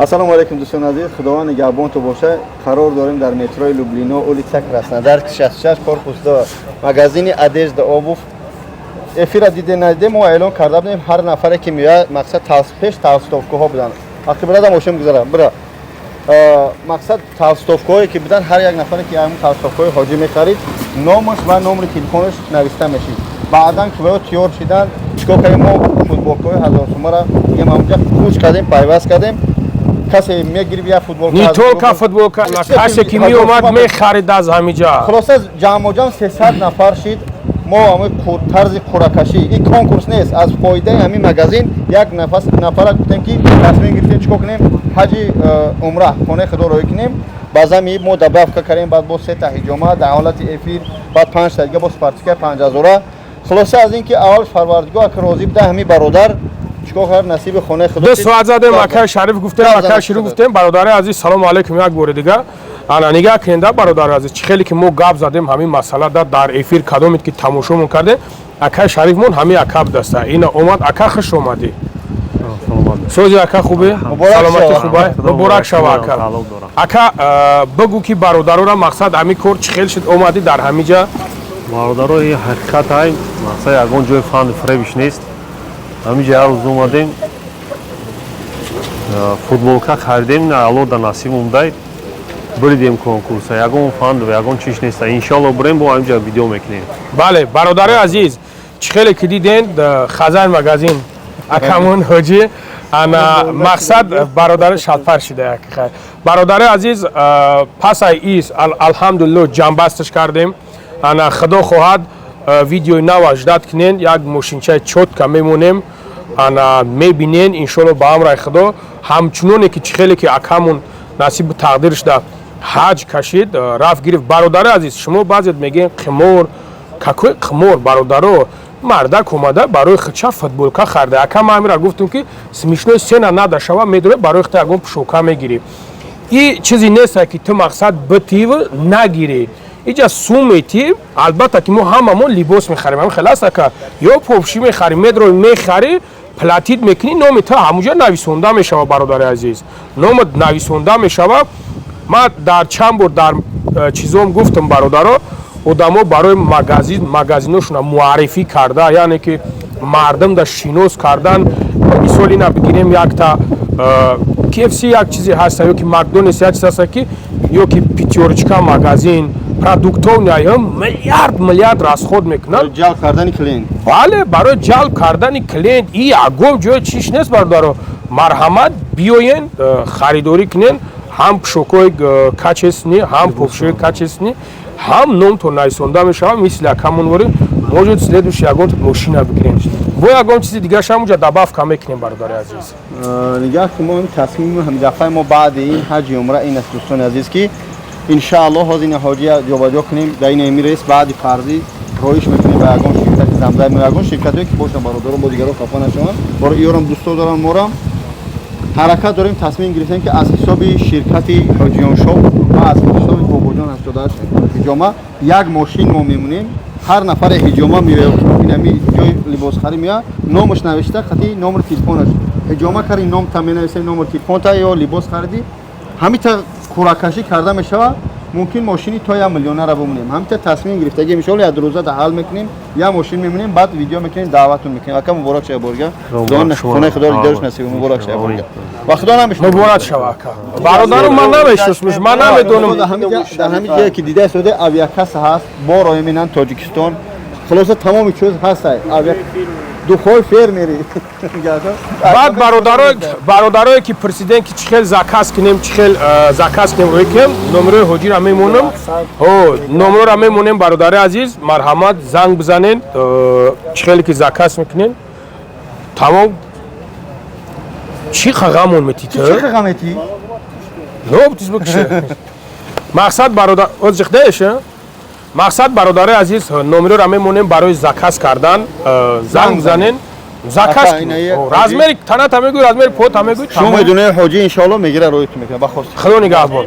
ассалому алейкум дӯстон азиз, худованд нигоҳбонтон боша. Қарор дорем дар метрои Люблино, улица Краснодар 66 корпус 2, магазини одежда обув. Эфира диде надиде мо эълон карда будем, ҳар нафаре ки меояд мақсад пеш тавсифовкаҳо буданд. Вақти бирада мошин гузарам бира мақсад тавсифовкаҳое ки буданд, ҳар як нафаре ки ҳамун тавсифовкаҳои ҳоҷӣ мехарид, номаш ва номери телефонаш нависта мешид. Баъдан ки тиёр шидан чикор кардем, мо футболкаҳои 1000 сомара дигар маҳонҷа пӯч кардем, пайваст кардем. Касе мегириб як футболка, не только футболка, касе ки меомад мехарид аз ҳамиҷа. Хулоса ҷамъоҷам 300 нафар шид. мо ҳамин тарзи қуръакашӣ, ин конкурс нест, аз фоидаи ҳамин магазин як нафара гуфтем ки тасмим гирифтем чикор кунем, ҳаҷи умра хонаи худо роӣ кунем. баъзан меиб мо добавка кардем, баъд бо 3 та ҳиҷома дар ҳолати эфир, баъд 5 та дига бо спартика 5000. хулоса аз ин ки аввал фарвардигоҳ ака розӣ буда ҳамин бародар чикор кард, насиби хонаи худо. Дӯ соат задем, акай Шариф гуфтем, акай Ширӯ гуфтем. Бародари азиз, салому алейкум як бори дига. Ана нигоҳ кунед бародари азиз, чӣ хеле ки мо гап задем ҳамин масъала дар эфир кадоме ки тамошомон кардем. Акай Шарифмон ҳамин ака будаста. Ина омад, ака хуш омадӣ. Сози ака хубе? Саломати хубе? Муборак шава ака. Ака бигӯ ки бародарора мақсад ҳамин кор чӣ хел шуд омадӣ дар ҳамиҷа? бародаро ин ҳақиқат ҳай, мақсад ягон ҷои фанду фребиш нест. ҳамиҷа як рӯз омадем, футболка харидем, ина алода насиб омдай, биридем конкурса, ягон фанду, ягон чиш неста. Иншалло бурем бо ҳамиҷа видео мекунем. Бале, бародари азиз, чӣ хеле ки дидем Хазан магазин акамон ҳоҷӣ, ана мақсад бародари шалпар шида як хай. Бародари азиз, пас ай ис алҳамдулилло ҷамъбасташ кардем. Ана худо хоҳад видеои нав ждат кунен, як мошинчаи чотка мемонем, ана мебинен иншалло ба амраи худо. ҳамчуноне ки чӣ хеле ки акамон насибу тақдир шуда ҳаҷ кашид, рафт гирифт. Бародари азиз, шумо баъзеят мегӯед қимор, какой қимор бародаро, мардак омада барои худша футболка харда. Ака ман ҳамира гуфтам ки смешной сцена нада шава, медоре барои худ ягон пушока мегирӣ. И чизе неста ки ту мақсад битив нагирӣ. иҷа сум метӣ, албатта ки мо ҳамамон либос мехарем, ҳамин хелас ака, ё попши мехарем, медрои мехарӣ, платит мекунӣ, номи та ҳамуҷа нависонда мешава бародари азиз. Номат нависонда мешава. ман дар чанд бор дар чизом гуфтам бародаро, одамо барои магазиношона муаррифӣ карда, яъне ки мардам да шинос кардан. мисол ина бигирем якта KFC як чизе ҳаста, ё ки Макдональдс як чиз ҳаста ки ё ки пятёрочка магазин, продуктов миллиард расход мекунанд. ҷалб кардани клиент. Бале, барои ҷалб кардани клиент и ягон ҷои чиш нест бародаро. Марҳамат биёен харидорӣ кунен, ҳам пушокҳои качествени, ҳам попшои качествени, ҳам номтон нависонда мешавад. мисли акамон вори можем следующий ягон мошина бигирем. бо ягон чизи дигараш ҳамуҷа добавка мекунем бародари азиз. нигоҳ ки мо тасмими ҳамдафаи мо баъди ин ҳаҷи умра ин аст дӯстони азиз ки иншаалло ҳозир ин ҳоҷия ҷобаҷо кунем, дар ин эмирес баъди фарзӣ роиш мекунем ба ягон ширкати замзам, ягон ширкатое ки бошанд бародаро бо дигаро хафа нашаванд. бора иёрам дӯсто дорам, морам ҳаракат дорем, тасмим гирифтем ки аз ҳисоби ширкати ҳоҷиёншоҳ ва аз ҳисоби бобоҷон 88 ҳиҷома як мошин мо мемонем. ҳар нафаре ҳиҷома меояд, инами ҷои либосхарӣ меояд, номаш навишта, хати номери телефонаш. ҳиҷома кари ном та менависем, номери телефонта ё либос харидӣ, ҳамита қуръакашӣ карда мешавад. мумкин мошини то 1 миллионара бимонем. ҳамита тасмим гирифтаги мишавад, як рӯзада ҳал мекунем, як мошин мемонем, баъд видео мекунем, даъватун мекунем. ака муборак шава борга. хонаи худо дидарш насиб, муборак шава борга. ва худо намешуд. муборак шава ака. бародаро ман намешнасмаш, ман намедонам. дар ҳамин ҷое ки дида истоде авиакаса ҳаст, бор оиминан Тоҷикистон. хулоса тамоми чӯз ҳаст. духои фермери. баъд бародарое ки президент ки чӣ хел заказ кунем, чӣ хел заказ кунем рӯекем, номерои ҳоҷира мемонам. номерора мемонем бародари азиз, марҳамат занг бизанен, чӣ хеле ки заказ мекунем. тамом. чӣ қағамон метӣ ту? чӣ қағам метӣ? нобтиз бикше. мақсад бародар озиқдаеша? мақсад бародари азиз, номерора мемонем барои заказ кардан, занг занен, заказ размери таната мегӯй, размери пота мегӯй. шумо медонаи ҳоҷӣ иншоалло мегира рӯйтон мекунад. ба хости худо нигаҳбон.